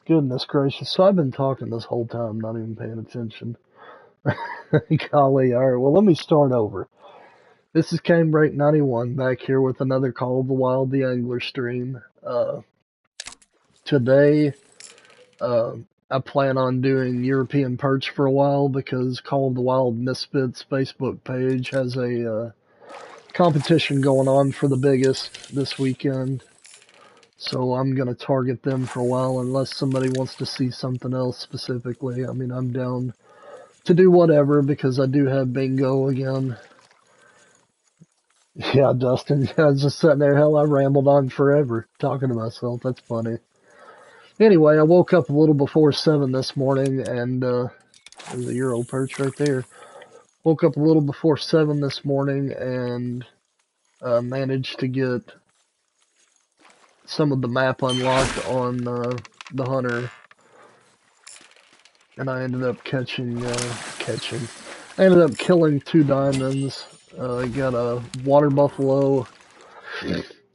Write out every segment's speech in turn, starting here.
Goodness gracious. So I've been talking this whole time, not even paying attention. Golly, alright, well let me start over. This is Canebrake 91 back here with another Call of the Wild the Angler stream. Today, uh, I plan on doing European perch for a while because Call of the Wild Misfits Facebook page has a competition going on for the biggest this weekend. So I'm going to target them for a while unless somebody wants to see something else specifically. I mean, I'm down to do whatever because I do have bingo again. Yeah, Dustin, I was just sitting there. Hell, I rambled on forever talking to myself. That's funny. Anyway, I woke up a little before 7 this morning and, there's a Euro perch right there. Woke up a little before 7 this morning and, managed to get some of the map unlocked on, the hunter. And I ended up I ended up killing 2 diamonds. Got a water buffalo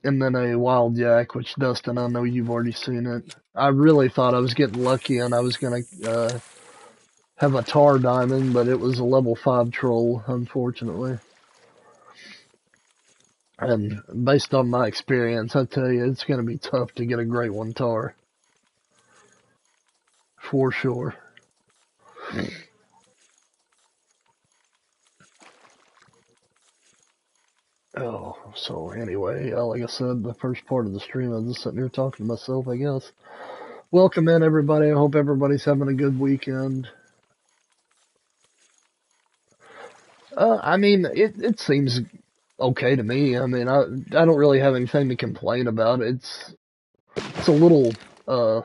and then a wild yak, which Dustin, I know you've already seen it. I really thought I was getting lucky and I was gonna have a tar diamond, but it was a level 5 troll, unfortunately. And based on my experience, I tell you, it's gonna be tough to get a great one tar. For sure. Oh, so anyway, like I said, the first part of the stream, I was just sitting here talking to myself, I guess. Welcome in, everybody. I hope everybody's having a good weekend. I mean, it seems okay to me. I mean, I don't really have anything to complain about. It's a little uh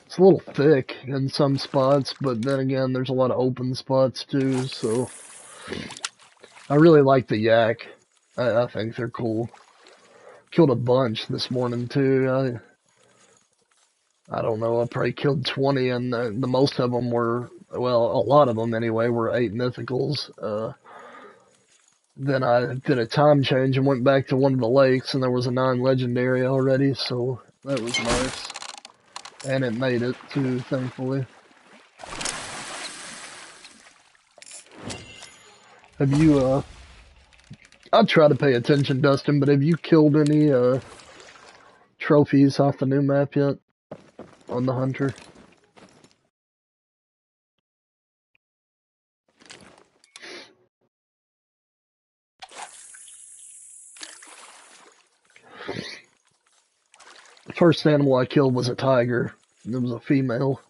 it's a little thick in some spots, but then again, there's a lot of open spots too. So I really like the yak. I think they're cool. Killed a bunch this morning too. I don't know. I probably killed 20, and the most of them were, well, a lot of them anyway, were 8 mythicals. Then I did a time change and went back to one of the lakes, and there was a 9 legendary already, so that was nice. And it made it too, thankfully. Have you, I try to pay attention, Dustin, but have you killed any, trophies off the new map yet? On the hunter? The first animal I killed was a tiger. It was a female.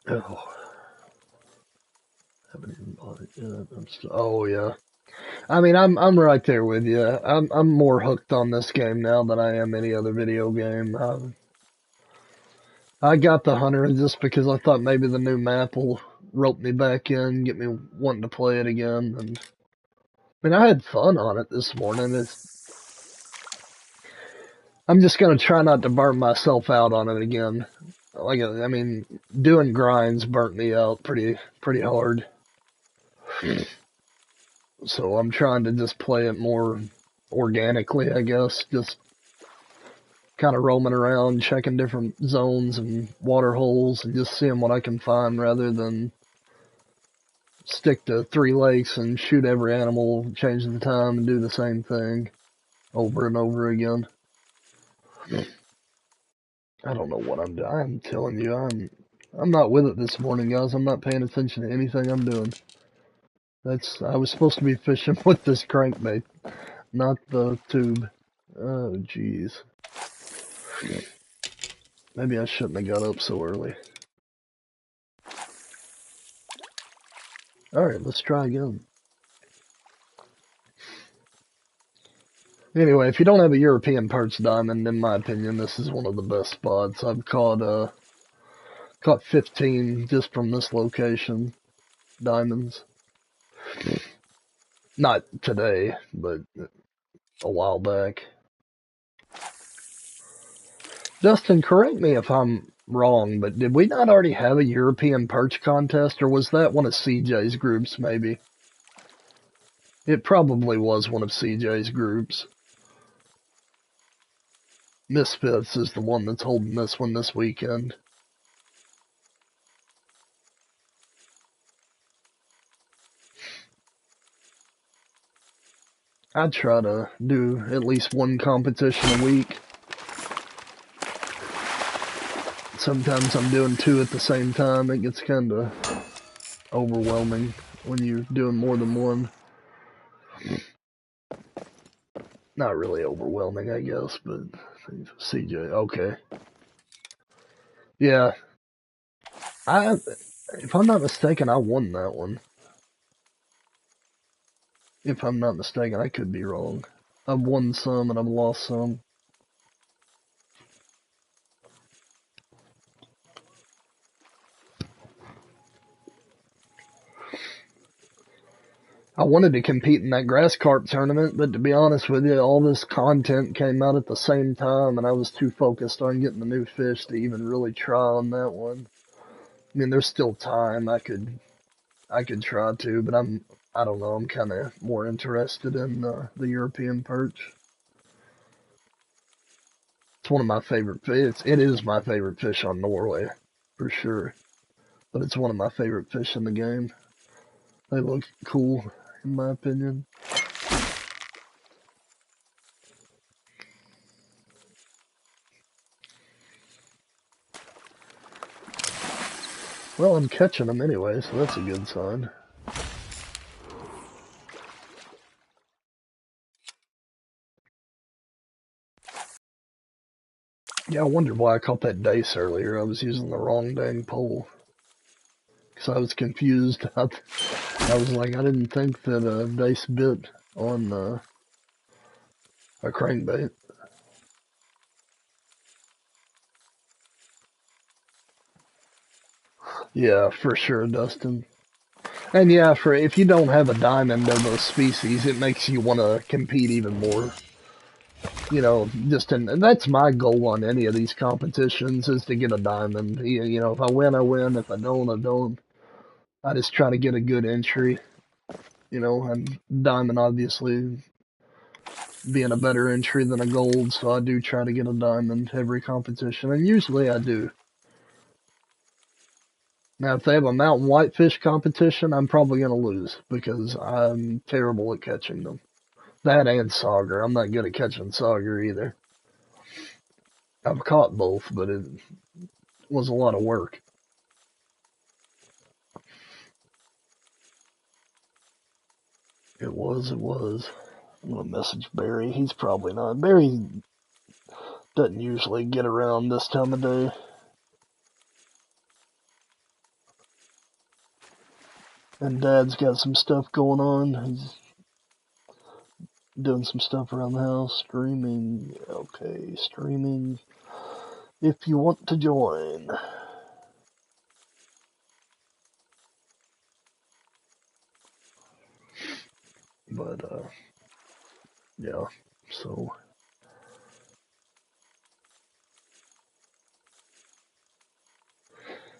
Oh. Haven't even bought it yet. Oh yeah. I mean, I'm right there with you. I'm more hooked on this game now than I am any other video game. I got the hunter just because I thought maybe the new map will rope me back in, get me wanting to play it again. And I mean, I had fun on it this morning. I'm just gonna try not to burn myself out on it again. Like, I mean, doing grinds burnt me out pretty hard. So I'm trying to just play it more organically, I guess. Just kind of roaming around, checking different zones and water holes, and just seeing what I can find rather than stick to 3 lakes and shoot every animal, change the time, and do the same thing over and over again. I don't know what I'm doing. I'm telling you, I'm not with it this morning, guys. I'm not paying attention to anything I'm doing. I was supposed to be fishing with this crankbait, not the tube. Oh, jeez. Maybe I shouldn't have got up so early. Alright, let's try again. Anyway, if you don't have a European perch diamond, in my opinion, this is one of the best spots. I've caught 15 just from this location. Diamonds. Not today, but a while back. Justin, correct me if I'm wrong, but did we not already have a European perch contest, or was that one of CJ's groups, maybe? It probably was one of CJ's groups. Misfits is the one that's holding this one this weekend. I try to do at least one competition a week. Sometimes I'm doing two at the same time. It gets kind of overwhelming when you're doing more than one. Not really overwhelming, I guess, but CJ, okay. Yeah, if I'm not mistaken, I won that one. If I'm not mistaken, I could be wrong. I've won some and I've lost some. I wanted to compete in that grass carp tournament, but to be honest with you, all this content came out at the same time, and I was too focused on getting the new fish to even really try on that one. I mean, there's still time. I could try to, but I don't know. I'm kind of more interested in the European perch. It's one of my favorite fish. It is my favorite fish on Norway, for sure. But it's one of my favorite fish in the game. They look cool, in my opinion. Well, I'm catching them anyway, so that's a good sign. Yeah, I wondered why I caught that dace earlier. I was using the wrong dang pole. Because I was confused. I was like, I didn't think that a dace bit on a crankbait. Yeah, for sure, Dustin. And yeah, for if you don't have a diamond of a species, it makes you want to compete even more. You know, and that's my goal on any of these competitions is to get a diamond. You know, if I win, I win. If I don't, I don't. I just try to get a good entry. You know, and diamond obviously being a better entry than a gold, so I do try to get a diamond every competition, and usually I do. Now, if they have a mountain whitefish competition, I'm probably going to lose because I'm terrible at catching them. That and sauger. I'm not good at catching sauger either. I've caught both, but it was a lot of work. It was, it was. I'm going to message Barry. He's probably not. Barry doesn't usually get around this time of day. And Dad's got some stuff going on. He's doing some stuff around the house. Streaming. Okay, streaming. If you want to join. But, yeah. So,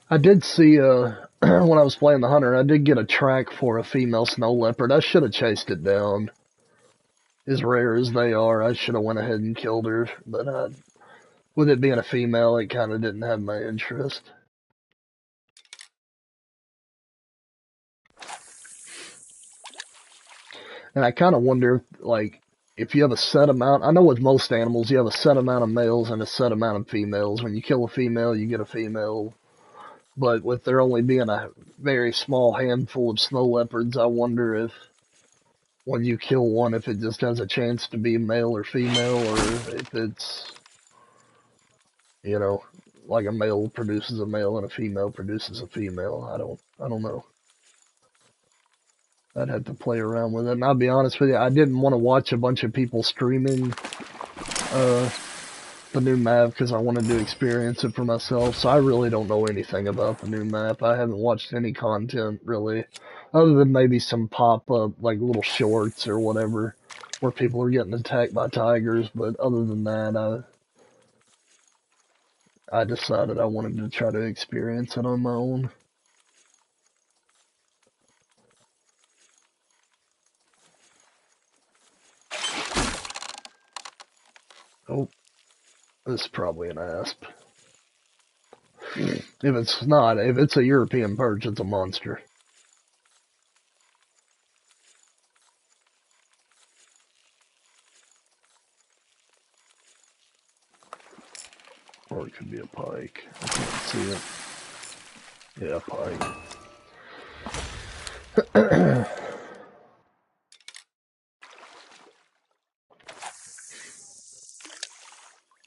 I did see, when I was playing the hunter, I did get a track for a female snow leopard. I should have chased it down. As rare as they are, I should have went ahead and killed her. But, with it being a female, it kind of didn't have my interest. And I kind of wonder, like, if you have a set amount, I know with most animals, you have a set amount of males and a set amount of females. When you kill a female, you get a female. But with there only being a very small handful of snow leopards, I wonder if when you kill one, if it just has a chance to be male or female, or if it's, you know, like a male produces a male and a female produces a female. I don't know. I'd have to play around with it. And I'll be honest with you, I didn't want to watch a bunch of people streaming uh, the new map because I wanted to experience it for myself. So I really don't know anything about the new map. I haven't watched any content really, other than maybe some pop up like little shorts or whatever, where people are getting attacked by tigers. But other than that, I decided I wanted to try to experience it on my own. This is probably an asp. If it's not, if it's a European perch, it's a monster. Or it could be a pike. I can't see it. Yeah, pike.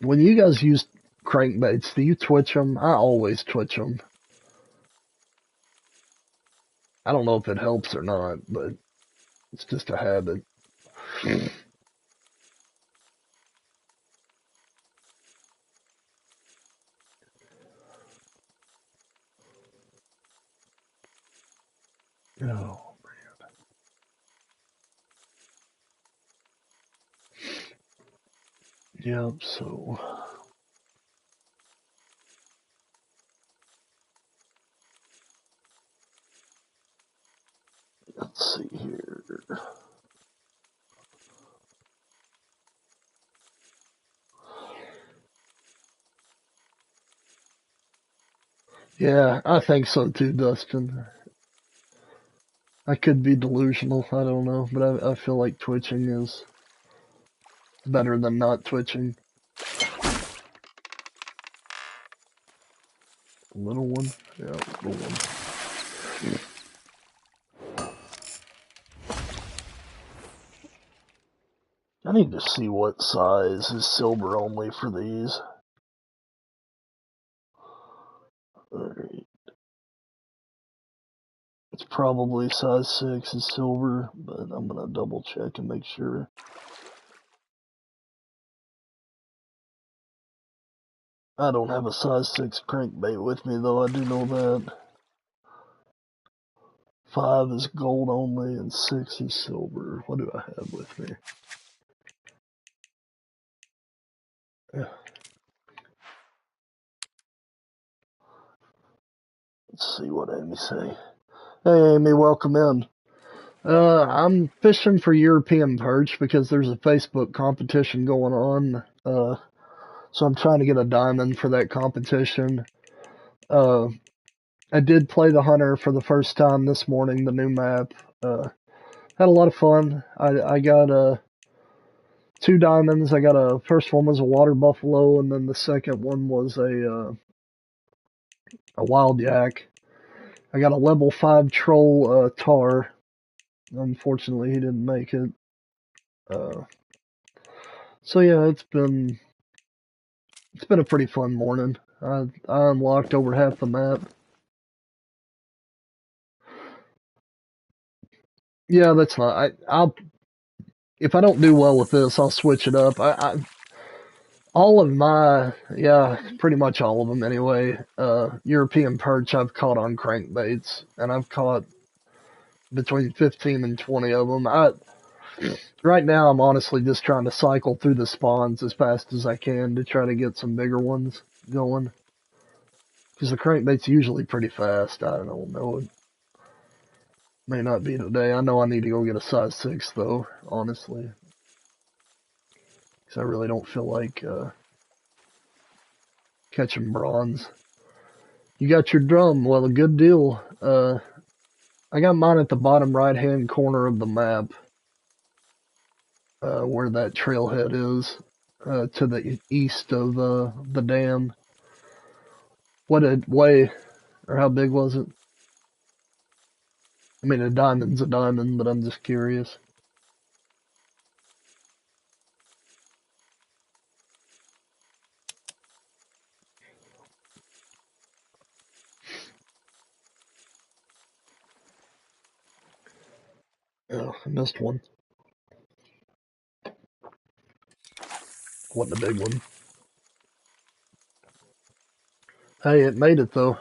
When you guys use crankbaits, do you twitch them? I always twitch them. I don't know if it helps or not, but it's just a habit. Oh, yep, so let's see here. Yeah, I think so too, Dustin. I could be delusional, I don't know, but I feel like twitching is better than not twitching. Little one? Yeah, little one. I need to see what size is silver only for these. Alright. It's probably size 6 is silver, but I'm gonna double check and make sure. I don't have a size 6 crankbait with me though, I do know that. 5 is gold only and 6 is silver. What do I have with me? Yeah. Let's see what Amy say. Hey Amy, welcome in. I'm fishing for European perch because there's a Facebook competition going on. So I'm trying to get a diamond for that competition. I did play the Hunter for the first time this morning, the new map. Had a lot of fun. I got 2 diamonds. I got first one was a water buffalo, and then the second one was a wild yak. I got a level 5 troll tar. Unfortunately, he didn't make it. So yeah, it's been a pretty fun morning. I unlocked over half the map. Yeah, that's not. I'll if I don't do well with this, I'll switch it up. All of my, yeah, pretty much all of them anyway. European perch I've caught on crankbaits, and I've caught between 15 and 20 of them. Right now I'm honestly just trying to cycle through the spawns as fast as I can to try to get some bigger ones going. Because the crankbait's usually pretty fast. I don't know. It may not be today. I know I need to go get a size 6 though, honestly. Because I really don't feel like catching bronze. You got your drum. Well, a good deal. I got mine at the bottom right-hand corner of the map, where that trailhead is, to the east of the dam. What did it weigh, or how big was it? I mean, a diamond's a diamond, but I'm just curious. Oh, I missed one. Wasn't a big one. Hey, it made it though.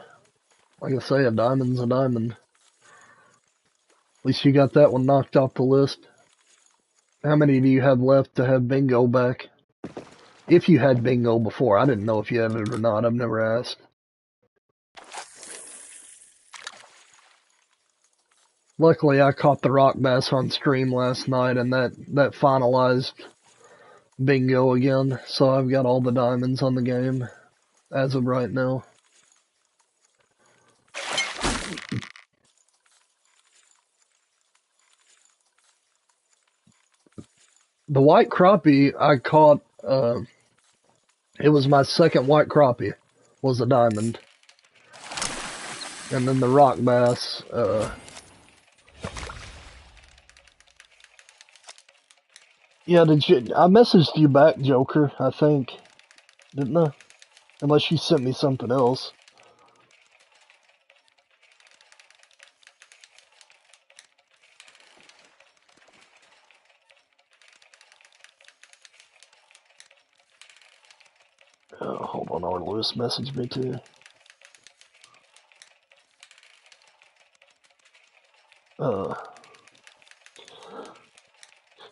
Like I say, a diamond's a diamond. At least you got that one knocked off the list. How many do you have left to have bingo back? If you had bingo before, I didn't know if you had it or not. I've never asked. Luckily, I caught the rock bass on stream last night, and that finalized bingo again, so I've got all the diamonds on the game as of right now. The white crappie I caught, it was my second white crappie, was a diamond. And then the rock bass, yeah, I messaged you back, Joker, I think, didn't I? Unless you sent me something else. Hold on, or Lewis messaged me too.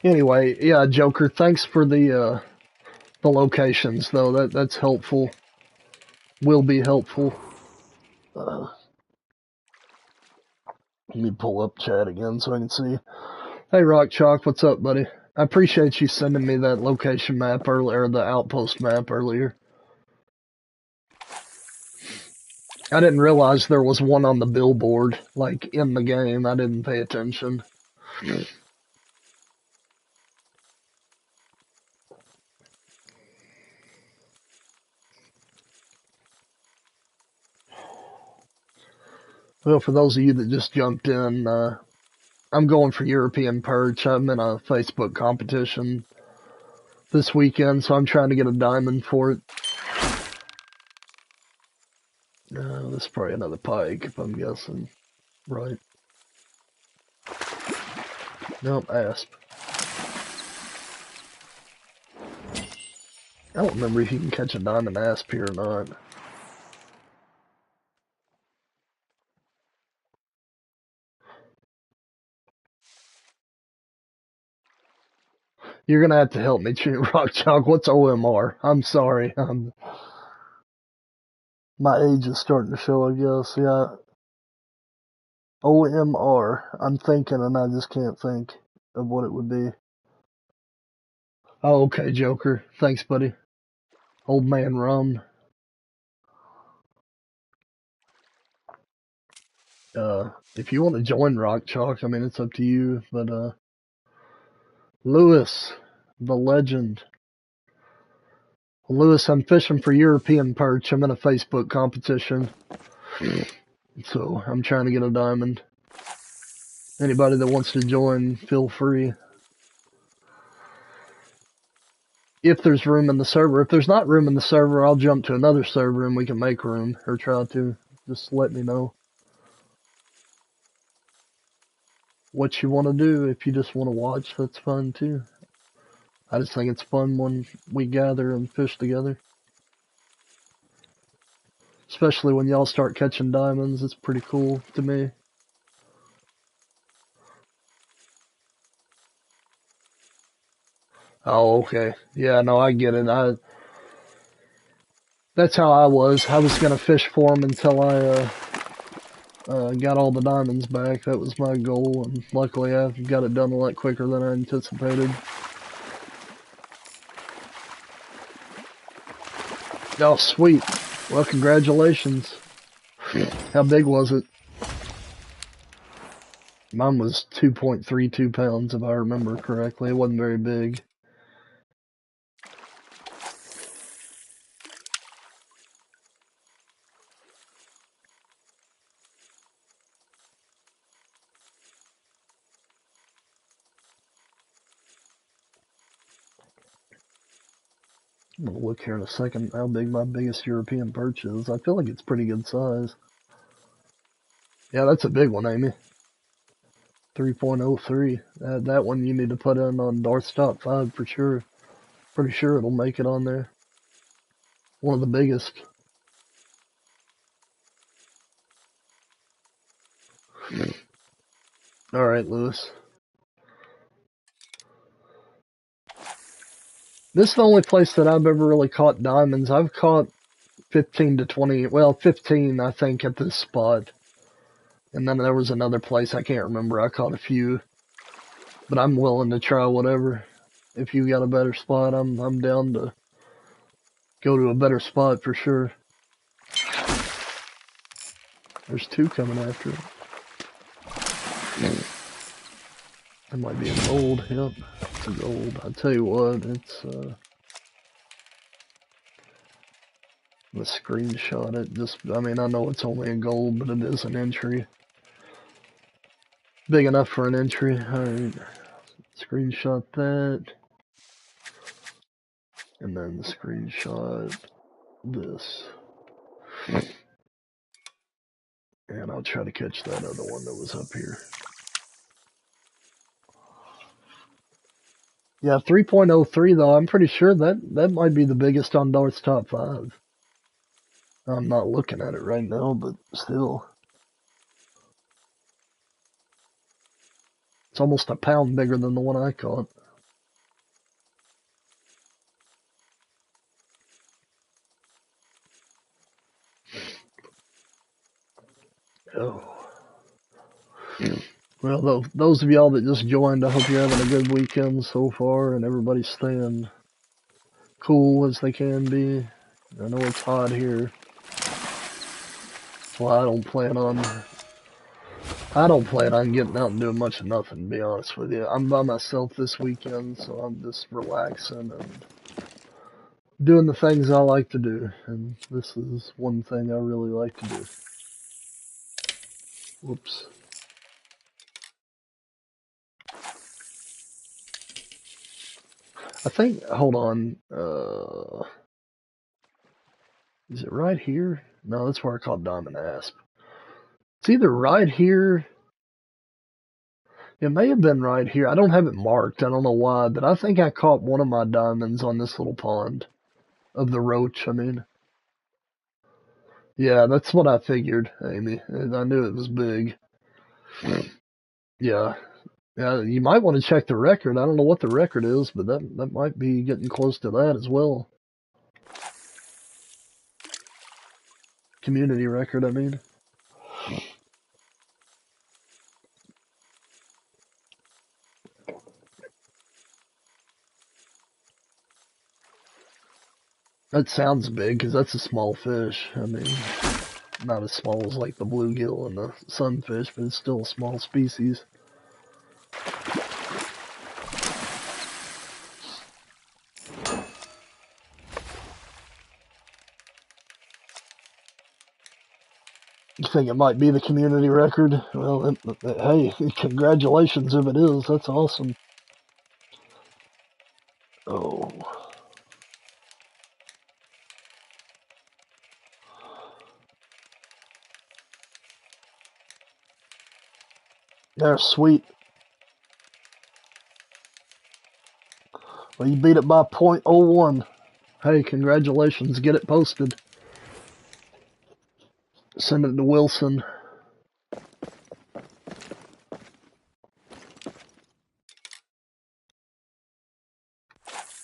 Anyway, yeah, Joker, thanks for the locations, though. That's helpful. Will be helpful. Let me pull up chat again so I can see. Hey, Rock Chalk, what's up, buddy? I appreciate you sending me that location map earlier, the outpost map earlier. I didn't realize there was one on the billboard, like, in the game. I didn't pay attention. Well, for those of you that just jumped in, I'm going for European Perch. I'm in a Facebook competition this weekend, so I'm trying to get a diamond for it. This is probably another pike, if I'm guessing. Right. Nope, asp. I don't remember if you can catch a diamond asp here or not. You're gonna have to help me, Rock Chalk. What's OMR? I'm sorry. My age is starting to show, I guess. Yeah. OMR. I'm thinking and I just can't think of what it would be. Oh, okay, Joker. Thanks, buddy. Old man rum. If you want to join Rock Chalk, I mean, it's up to you. But, Lewis, the legend. Lewis, I'm fishing for European perch. I'm in a Facebook competition. So, I'm trying to get a diamond. Anybody that wants to join, feel free. If there's room in the server. If there's not room in the server, I'll jump to another server and we can make room. Or try to. Just let me know what you want to do. If you just want to watch, that's fine too. I just think it's fun when we gather and fish together. Especially when y'all start catching diamonds. It's pretty cool to me. Oh, okay. Yeah, no, I get it. That's how I was. I was gonna fish for them until I got all the diamonds back. That was my goal, and luckily I got it done a lot quicker than I anticipated. Oh, sweet. Well, congratulations. How big was it? Mine was 2.32 pounds, if I remember correctly. It wasn't very big. I'm gonna look here in a second how big my biggest European perch is. I feel like it's pretty good size. Yeah, that's a big one, Amy. 3.03. That one you need to put in on Darth's Top 5 for sure. Pretty sure it'll make it on there. One of the biggest. Alright, Lewis. This is the only place that I've ever really caught diamonds. I've caught 15 to 20, well, 15, I think, at this spot. And then there was another place, I can't remember. I caught a few. But I'm willing to try whatever. if you got a better spot, I'm down to go to a better spot for sure. There's two coming after it. That might be a gold. Yep, it's a gold. I tell you what, it's the screenshot it. Just, I mean, I know it's only a gold, but it is an entry. Big enough for an entry. Alright, screenshot that. And then screenshot this. And I'll try to catch that other one that was up here. Yeah, 3.03 though, I'm pretty sure that might be the biggest on Dart's top 5. I'm not looking at it right now, but still. It's almost a pound bigger than the one I caught. Oh. Well, those of y'all that just joined, I hope you're having a good weekend so far and everybody's staying cool as they can be. I know it's hot here. That's why I don't plan on getting out and doing much of nothing, to be honest with you. I'm by myself this weekend, so I'm just relaxing and doing the things I like to do. And this is one thing I really like to do. Whoops. I think, hold on, is it right here? No, that's where I caught Diamond Asp. It's either right here. It may have been right here. I don't have it marked. I don't know why, but I think I caught one of my diamonds on this little pond. Of the roach, I mean. Yeah, that's what I figured, Amy. And I knew it was big. Yeah. Yeah, you might want to check the record. I don't know what the record is, but that might be getting close to that as well. Community record, I mean. That sounds big, because that's a small fish. I mean, not as small as like the bluegill and the sunfish, but it's still a small species. You think it might be the community record? Well, hey, congratulations if it is. That's awesome. Oh. They're sweet. Well, you beat it by .01. Hey, congratulations. Get it posted. Send it to Wilson.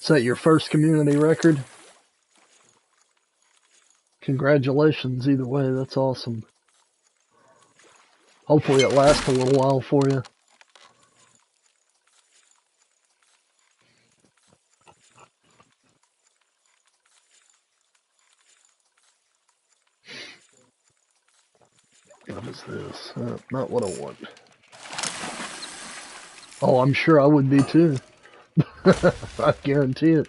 Is that your first community record? Congratulations either way. That's awesome. Hopefully it lasts a little while for you. What is this? Not what I want. Oh, I'm sure I would be too. I guarantee it.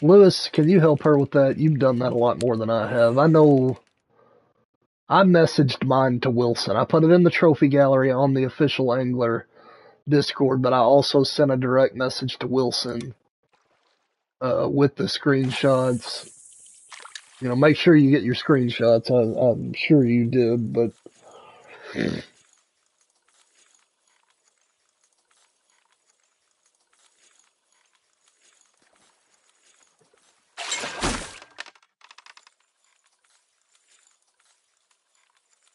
Lewis, can you help her with that? You've done that a lot more than I have. I know I messaged mine to Wilson. I put it in the trophy gallery on the official angler Discord, but I also sent a direct message to Wilson with the screenshots. You know, make sure you get your screenshots. I'm sure you did, but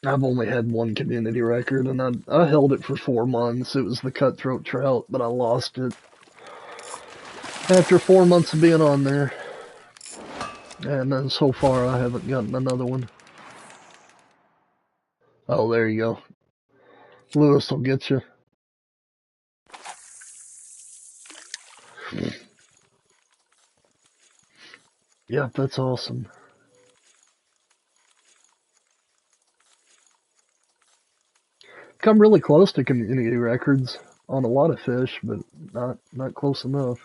I've only had one community record, and I held it for 4 months. It was the cutthroat trout, but I lost it after 4 months of being on there. And then so far, I haven't gotten another one. Oh, there you go. Lewis will get you. Yeah, that's awesome. Come really close to community records on a lot of fish, but not close enough.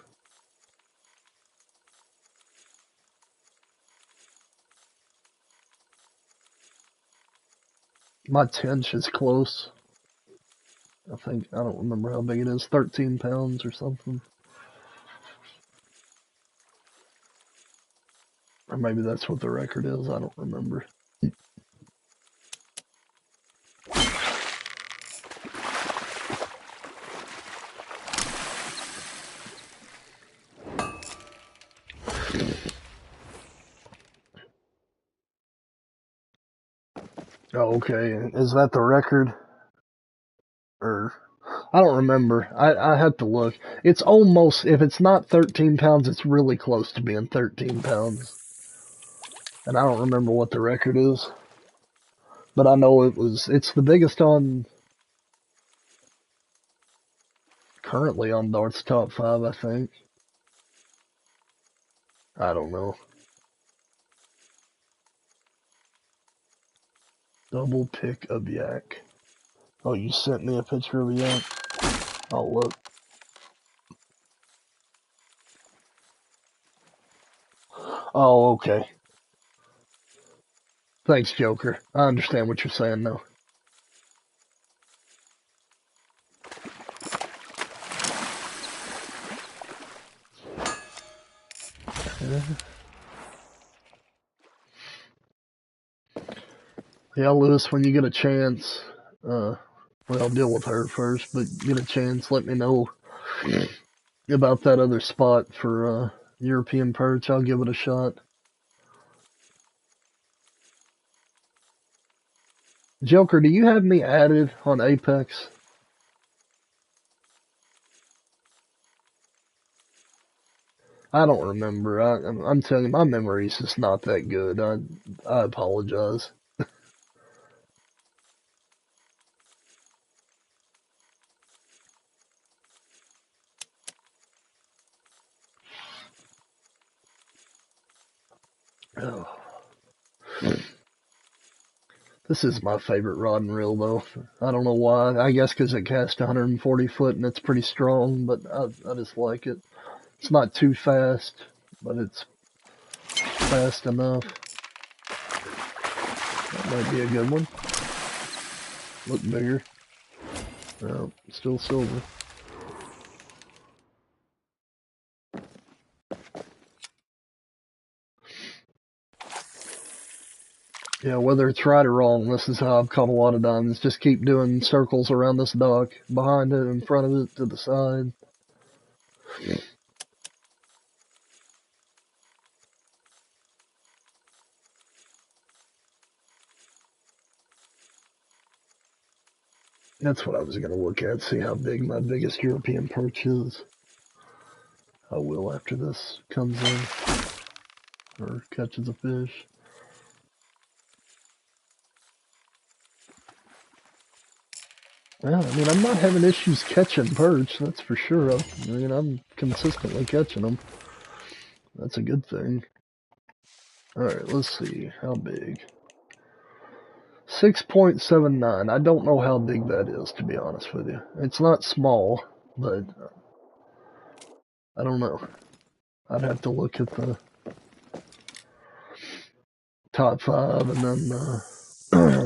My tench is close. I think I don't remember how big it is, 13 pounds or something. Or maybe that's what the record is, I don't remember. Oh, okay. Is that the record? Or I don't remember. I had to look. It's almost, if it's not 13 pounds, it's really close to being 13 pounds. And I don't remember what the record is. But I know it's the biggest on, currently on Dart's top 5, I think. I don't know. Double pick of yak. Oh, you sent me a picture of a yak? Oh, look. Oh, okay. Thanks, Joker. I understand what you're saying now. Yeah, Lewis, when you get a chance, well, I'll deal with her first, but get a chance, let me know about that other spot for European perch. I'll give it a shot. Joker, do you have me added on Apex? I don't remember. I'm telling you, my memory's just not that good. I apologize. Oh. This is my favorite rod and reel, though. I don't know why. I guess because it casts 140 foot and it's pretty strong, but I just like it. It's not too fast, but it's fast enough. That might be a good one. Look bigger. No, still silver. Yeah, whether it's right or wrong, this is how I've caught a lot of diamonds. Just keep doing circles around this dock, behind it, in front of it, to the side. That's what I was going to look at, see how big my biggest European perch is. I will after this comes in, or catches a fish. Well, I mean, I'm not having issues catching perch, that's for sure. I mean, I'm consistently catching them. That's a good thing. Alright, let's see. How big? 6.79. I don't know how big that is, to be honest with you. It's not small, but I don't know. I'd have to look at the top 5, and then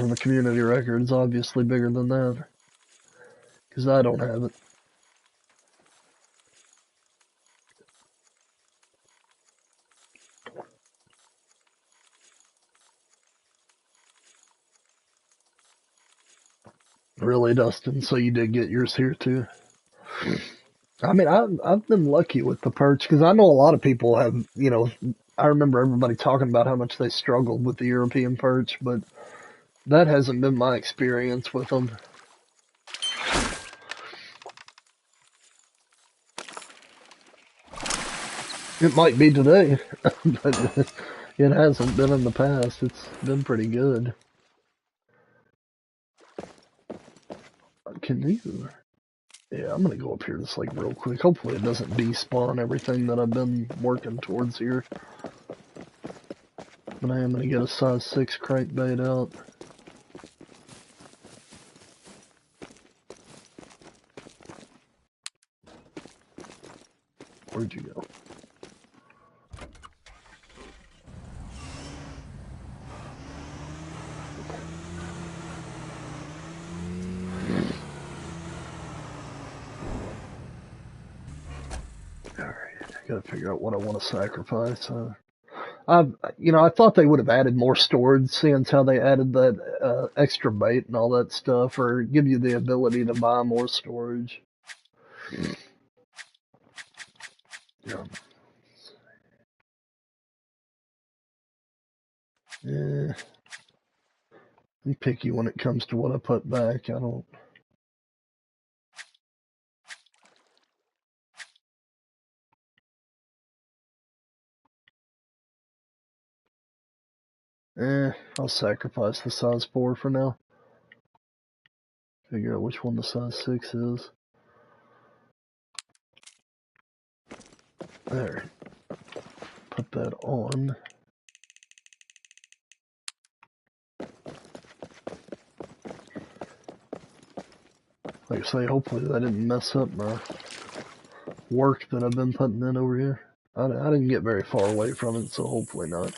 the community record's obviously bigger than that, because I don't have it. Really, Dustin? So you did get yours here too? I mean, I've been lucky with the perch, because I know a lot of people have, I remember everybody talking about how much they struggled with the European perch, but that hasn't been my experience with them. It might be today, but it hasn't been in the past. It's been pretty good. Can you? Yeah, I'm gonna go up here just like real quick. Hopefully it doesn't despawn everything that I've been working towards here. But I am going to get a size 6 crankbait out. Where'd you go? Alright, I gotta figure out what I want to sacrifice. I thought they would have added more storage, seeing how they added that extra bait and all that stuff, or give you the ability to buy more storage. Yeah. I'm picky when it comes to what I put back. I don't. I'll sacrifice the size 4 for now. Figure out which one the size 6 is. There. Put that on. Like I say, hopefully that didn't mess up my work that I've been putting in over here. I didn't get very far away from it, so hopefully not.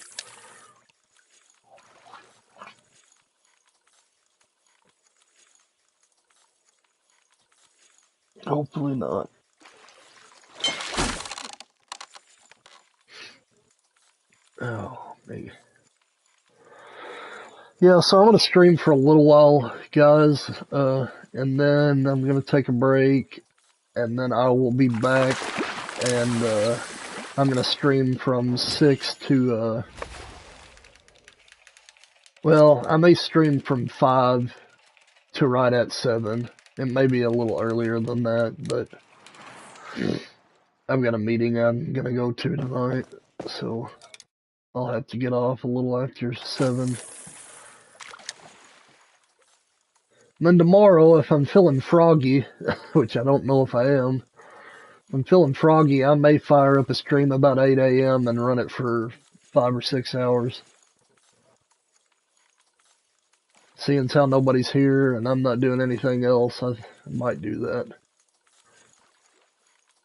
Hopefully not. Oh, me. Yeah, so I'm going to stream for a little while, guys, and then I'm going to take a break, and then I will be back, and I'm going to stream from 6 to, well, I may stream from 5 to right at 7. It may be a little earlier than that, but I've got a meeting I'm going to go to tonight, so I'll have to get off a little after 7. And then tomorrow, if I'm feeling froggy, which I don't know if I am, if I'm feeling froggy, I may fire up a stream about 8 a.m. and run it for 5 or 6 hours. Seeing as how nobody's here and I'm not doing anything else, I might do that.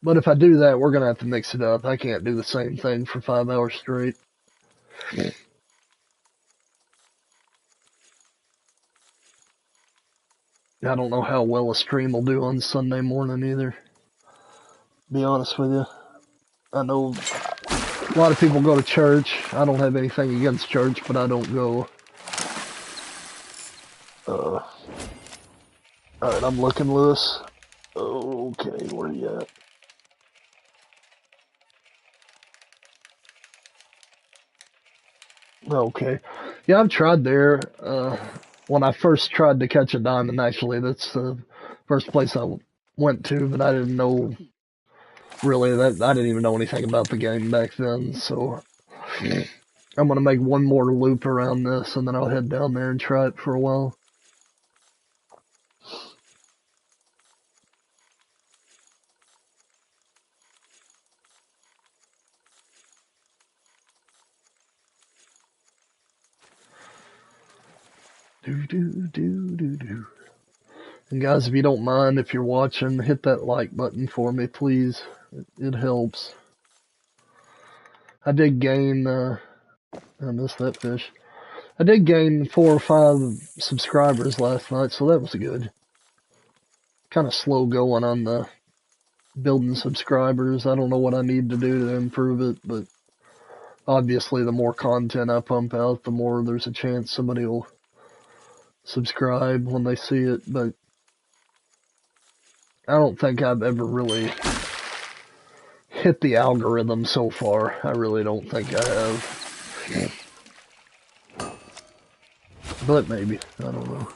But if I do that, we're going to have to mix it up. I can't do the same thing for 5 hours straight. I don't know how well a stream will do on Sunday morning either. Be honest with you. I know a lot of people go to church. I don't have anything against church, but I don't go. Alright, I'm looking, Lewis. Okay, where you at? Okay. Yeah, I've tried there. When I first tried to catch a diamond, actually, that's the first place I went to, but I didn't know really that. I didn't even know anything about the game back then, so I'm gonna make one more loop around this, and then I'll head down there and try it for a while. Do. And guys, if you don't mind, if you're watching, hit that like button for me, please. It helps. I did gain, I missed that fish. I did gain 4 or 5 subscribers last night, so that was good. Kind of slow going on the building subscribers. I don't know what I need to do to improve it, but obviously the more content I pump out, the more there's a chance somebody will subscribe when they see it, but I don't think I've ever really hit the algorithm so far. I really don't think I have. But maybe. I don't know.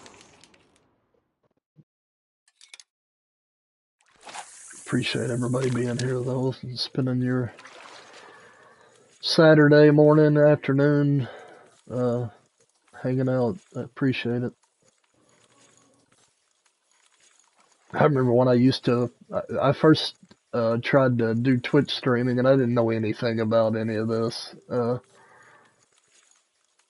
Appreciate everybody being here, though, and spending your Saturday morning, afternoon, hanging out. I appreciate it. I remember when I used to, I first tried to do Twitch streaming, and I didn't know anything about any of this.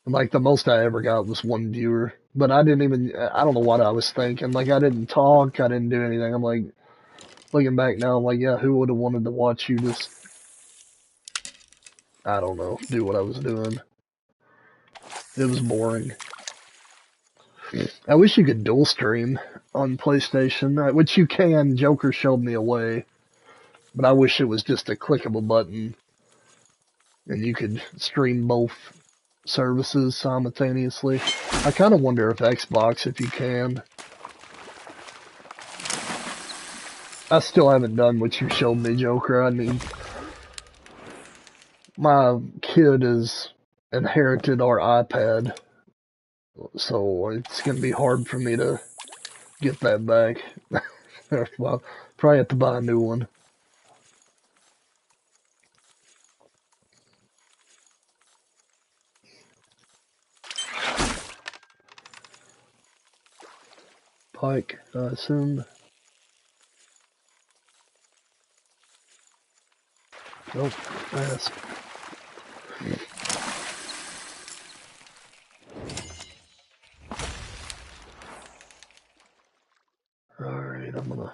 Like the most I ever got was one viewer, but I didn't even. I don't know what I was thinking. Like I didn't talk. I didn't do anything. I'm like looking back now. I'm like, yeah, who would have wanted to watch you just? I don't know. Do what I was doing. It was boring. I wish you could dual stream on PlayStation, which you can. Joker showed me a way, but I wish it was just a click of a button and you could stream both services simultaneously. I kind of wonder if Xbox, if you can. I still haven't done what you showed me, Joker. I mean, my kid has inherited our iPad, so it's going to be hard for me to get that back. Well, probably have to buy a new one. Pike, I assume. Nope, ass. Alright, I'm gonna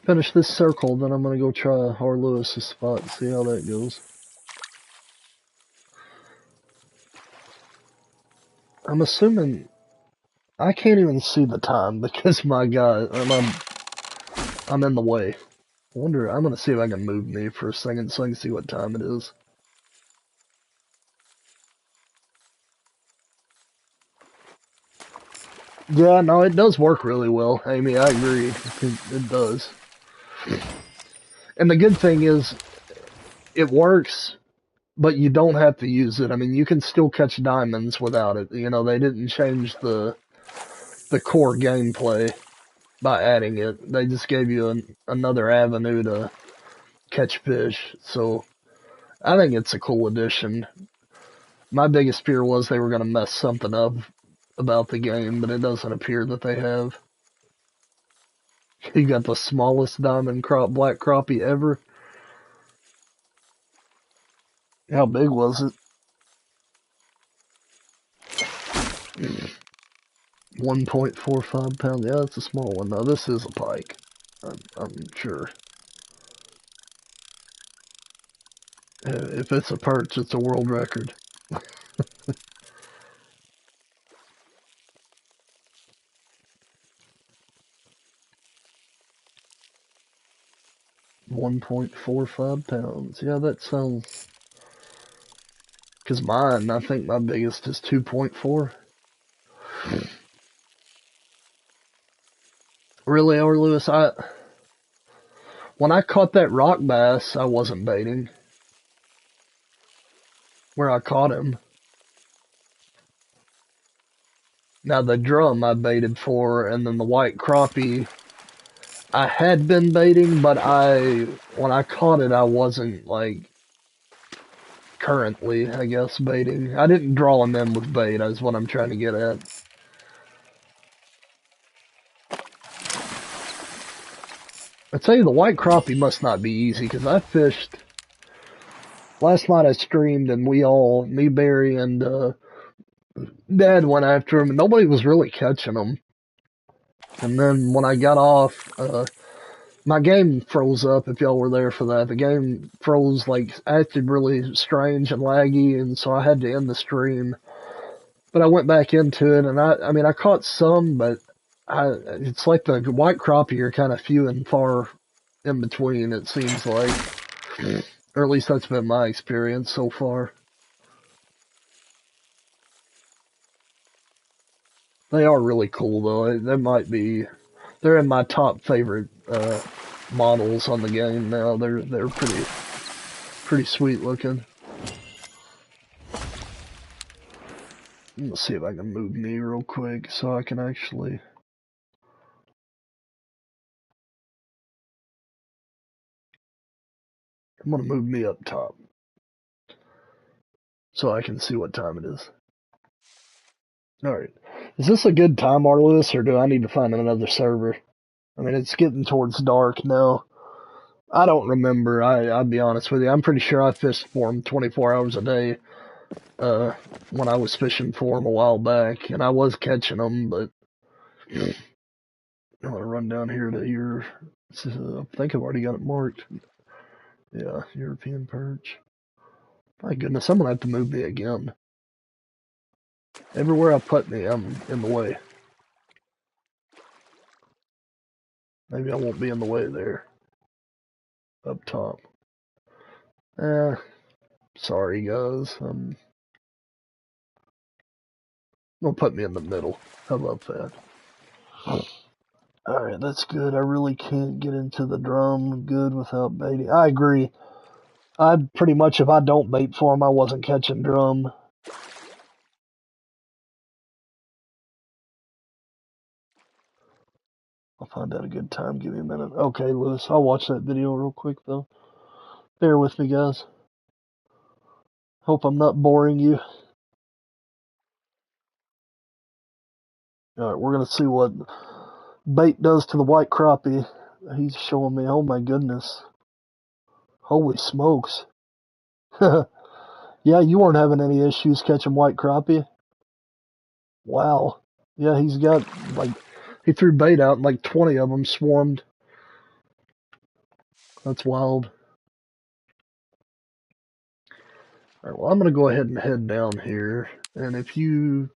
finish this circle, then I'm gonna go try R. Lewis's spot and see how that goes. I'm assuming I can't even see the time because my guy, I'm in the way. I wonder, I'm gonna see if I can move me for a second so I can see what time it is. Yeah, no, it does work really well, Amy. I agree. It does. And the good thing is, it works, but you don't have to use it. I mean, you can still catch diamonds without it. You know, they didn't change the core gameplay by adding it. They just gave you another avenue to catch fish. So I think it's a cool addition. My biggest fear was they were going to mess something up about the game, but it doesn't appear that they have. You got the smallest diamond black crappie ever. How big was it? 1.45 pounds. Yeah, that's a small one. Now this is a pike. I'm sure. If it's a perch, it's a world record. 1.45 pounds. Yeah, that sounds. Because mine, I think my biggest is 2.4. Really, R. Lewis, when I caught that rock bass, I wasn't baiting. Where I caught him. Now the drum I baited for, and then the white crappie, I had been baiting, but when I caught it, I wasn't like currently, I guess, baiting. I didn't draw him in with bait, is what I'm trying to get at. I tell you, the white crappie must not be easy, because I fished. Last night I streamed, and me, Barry, and Dad went after him, and nobody was really catching them. And then when I got off, my game froze up, if y'all were there for that. The game froze, like, acted really strange and laggy, and so I had to end the stream. But I went back into it, and I mean, I caught some, but it's like the white crappie are kind of few and far in between, it seems like. Or at least that's been my experience so far. They are really cool, though. They're in my top favorite, models on the game now. They're pretty sweet looking. Let's see if I can move me real quick so I can actually. I'm gonna move me up top so I can see what time it is. Alright. Is this a good time, Arliss, or do I need to find another server? I mean, it's getting towards dark now. I don't remember. I'll be honest with you. I'm pretty sure I fished for them 24 hours a day. uh, when I was fishing for them a while back, and I was catching them, but I'm gonna run down here to your. I think I've already got it marked. Yeah, European perch. My goodness, I'm gonna have to move me again. Everywhere I put me, I'm in the way. Maybe I won't be in the way there. Up top. Eh, sorry guys. Gonna put me in the middle. How about that? Alright, that's good. I really can't get into the drum good without baiting. I agree. I'd pretty much, if I don't bait for him, I wasn't catching drum. I'll find out a good time. Give me a minute. Okay, Lewis, I'll watch that video real quick, though. Bear with me, guys. Hope I'm not boring you. Alright, we're going to see what bait does to the white crappie. He's showing me, oh my goodness. Holy smokes. Yeah, you weren't having any issues catching white crappie? Wow. Yeah, he's got, like, he threw bait out and like 20 of them swarmed. That's wild. Alright, well, I'm going to go ahead and head down here. And if you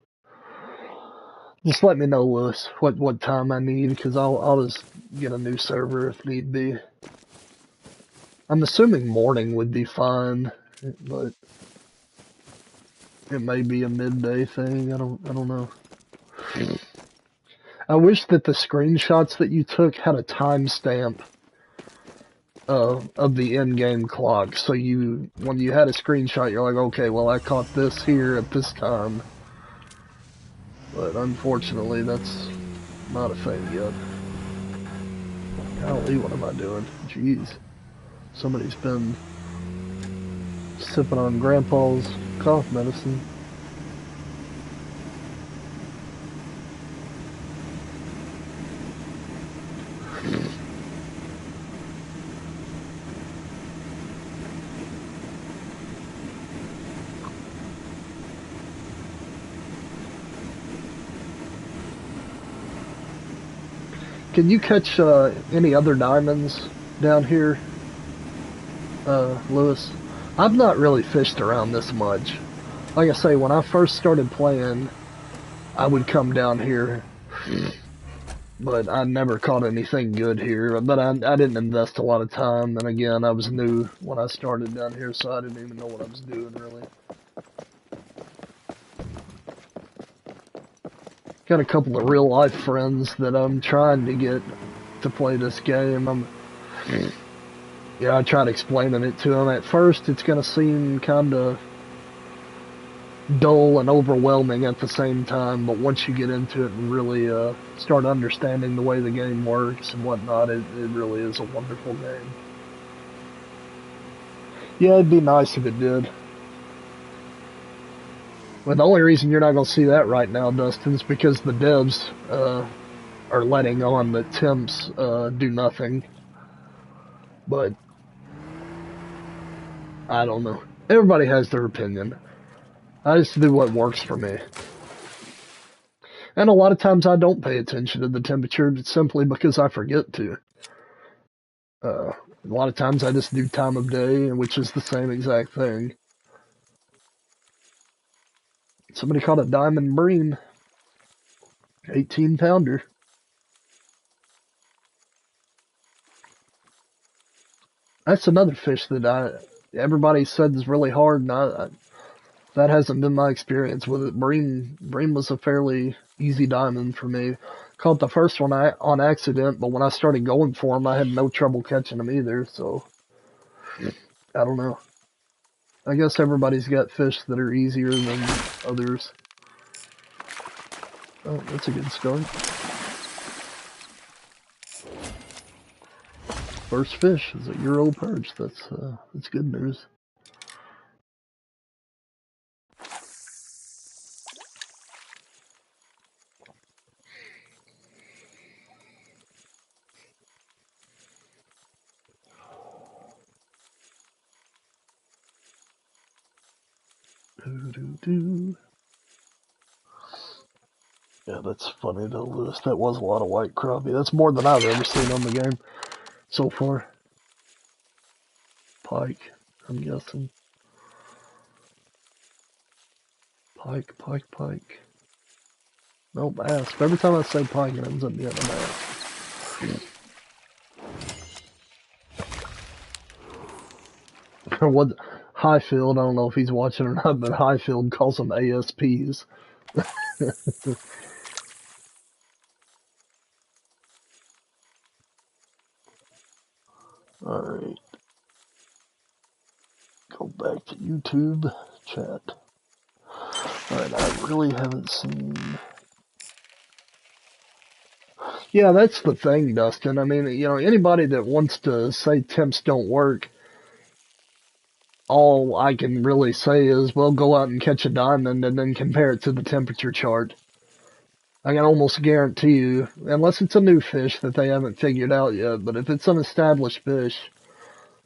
just let me know, Lewis, what time I need, because I'll just get a new server if need be. I'm assuming morning would be fine, but it may be a midday thing. I don't know. I wish that the screenshots that you took had a timestamp of the in-game clock, so when you had a screenshot, you're like, okay, well, I caught this here at this time. But unfortunately, that's not a thing yet. Golly, what am I doing? Jeez. Somebody's been sipping on Grandpa's cough medicine. Can you catch any other diamonds down here, Lewis? I've not really fished around this much. Like I say, when I first started playing, I would come down here, but I never caught anything good here. But I didn't invest a lot of time, and again, I was new when I started down here, so I didn't even know what I was doing, really. Got a couple of real-life friends that I'm trying to get to play this game. I tried explaining it to them. At first, it's going to seem kind of dull and overwhelming at the same time, but once you get into it and really start understanding the way the game works and whatnot, it really is a wonderful game. Yeah, it'd be nice if it did. But the only reason you're not going to see that right now, Dustin, is because the devs are letting on that temps do nothing. But I don't know. Everybody has their opinion. I just do what works for me. And a lot of times I don't pay attention to the temperature simply because I forget to. A lot of times I just do time of day, which is the same exact thing. Somebody caught a diamond bream. 18-pounder. That's another fish that everybody said is really hard, and that hasn't been my experience with it. Bream was a fairly easy diamond for me. Caught the first one on accident, but when I started going for them, I had no trouble catching them either, so I don't know. I guess everybody's got fish that are easier than others. Oh, that's a good start. First fish is a Euro perch. That's good news. Doo-doo-doo. Yeah, that's funny though, Lewis. That was a lot of white crappie. That's more than I've ever seen on the game so far. Pike, I'm guessing. Pike, pike, pike. No, bass. Every time I say pike, it ends up being a bass. What Highfield, I don't know if he's watching or not, but Highfield calls them ASPs. Alright. Go back to YouTube chat. Alright, I really haven't seen. Yeah, that's the thing, Dustin. I mean, anybody that wants to say temps don't work, all I can really say is, well, go out and catch a diamond and then compare it to the temperature chart. I can almost guarantee you, unless it's a new fish that they haven't figured out yet, but if it's an established fish,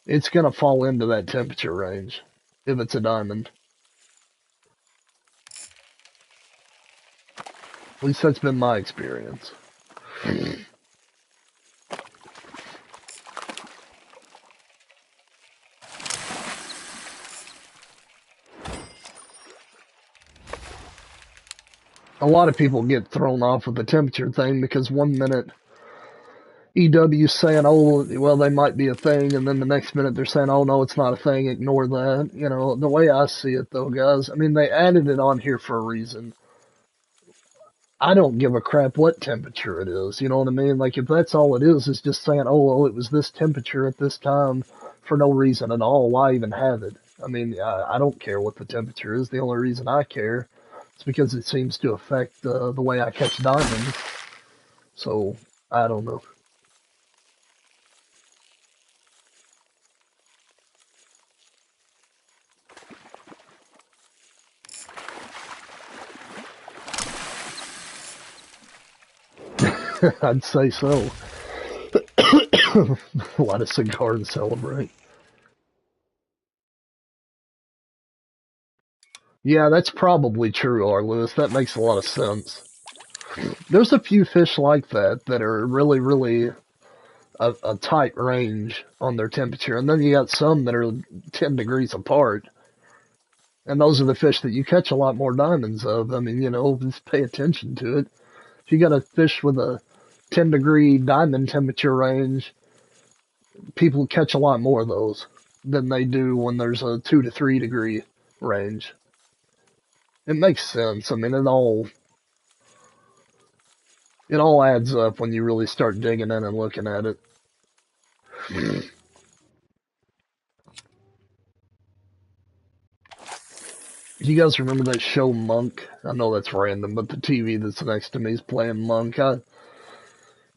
it's gonna fall into that temperature range, if it's a diamond. At least that's been my experience. A lot of people get thrown off with the temperature thing because one minute EW's saying, oh, well, they might be a thing, and then the next minute they're saying, oh, no, it's not a thing, ignore that. The way I see it, though, guys, I mean, they added it on here for a reason. I don't give a crap what temperature it is, you know what I mean? Like, if that's all it is just saying, oh, well, it was this temperature at this time for no reason at all, why even have it? I mean, I don't care what the temperature is. The only reason I care is because it seems to affect the way I catch diamonds. So, I don't know. I'd say so. Light a cigar and celebrate. Yeah, that's probably true, R. Lewis. That makes a lot of sense. There's a few fish like that are really, really a tight range on their temperature, and then you got some that are 10 degrees apart, and those are the fish that you catch a lot more diamonds of. I mean, just pay attention to it. If you got a fish with a 10-degree diamond temperature range, people catch a lot more of those than they do when there's a 2 to 3 degree range. It makes sense. I mean, it all adds up when you really start digging in and looking at it. Do you guys remember that show Monk? I know that's random, but the TV that's next to me is playing Monk.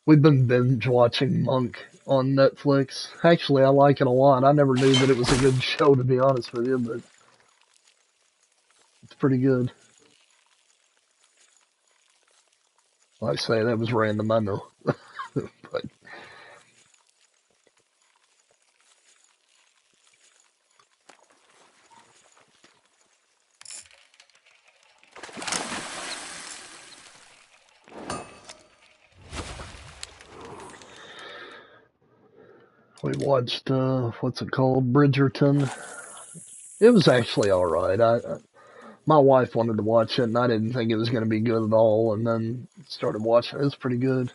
We've been binge watching Monk on Netflix. Actually, I like it a lot. I never knew that it was a good show, to be honest with you, but it's pretty good. Like I say, that was random, I know. But we watched, what's it called? Bridgerton. It was actually alright. My wife wanted to watch it, and I didn't think it was going to be good at all, and then started watching it. It was pretty good.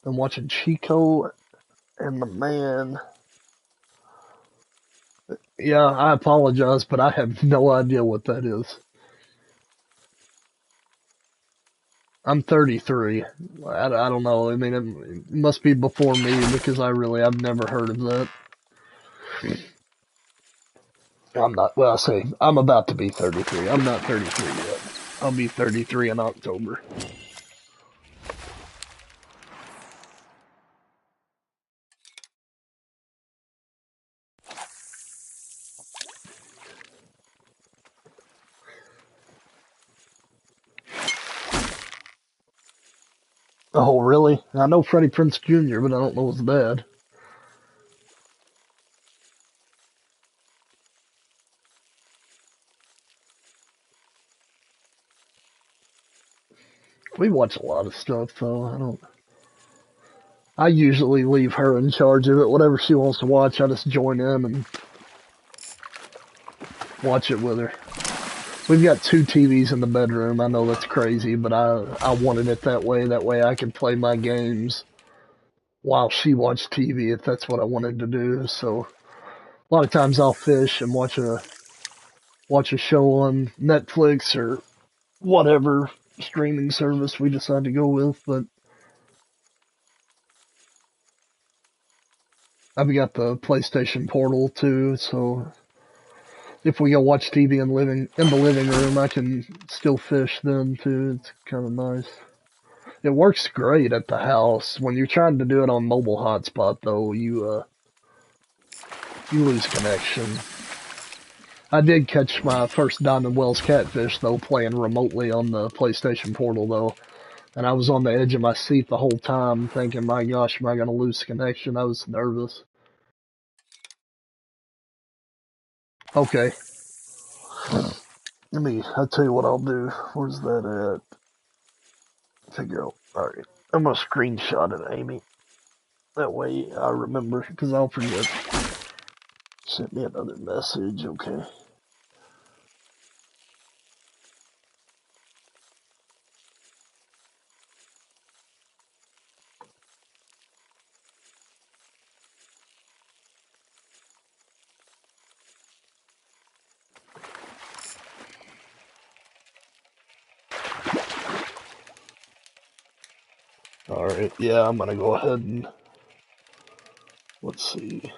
I'm watching Chico and the Man. Yeah, I apologize, but I have no idea what that is. I'm 33. I don't know. I mean, it must be before me because I've never heard of that. I'm not, well, I say, I'm about to be 33. I'm not 33 yet. I'll be 33 in October. Oh, really? I know Freddie Prinze Jr., but I don't know his dad. We watch a lot of stuff though. I usually leave her in charge of it. Whatever she wants to watch, I just join in and watch it with her. We've got two TVs in the bedroom. I know that's crazy, but I wanted it that way. That way I could play my games while she watched TV if that's what I wanted to do. So a lot of times I'll fish and watch a show on Netflix or whatever streaming service we decide to go with. But I've got the PlayStation Portal too, so if we go watch TV in the living room, I can still fish then too. It's kind of nice. It works great at the house. When you're trying to do it on mobile hotspot, though, you lose connection. I did catch my first Diamond Wells catfish though, playing remotely on the PlayStation Portal though, and I was on the edge of my seat the whole time, thinking, "My gosh, am I gonna lose connection?" I was nervous. Okay, I'll tell you what I'll do. Where's that at? Figure out. Alright. I'm gonna screenshot it, Amy. That way I remember, because I'll forget. Sent me another message, okay. Alright, yeah, I'm gonna go ahead and, let's see.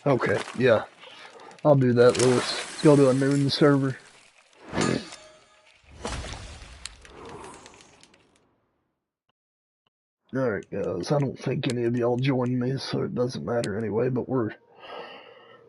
Okay, yeah, I'll do that, Lewis. Go to a noon server. Alright, guys, I don't think any of y'all joined me, so it doesn't matter anyway, but we're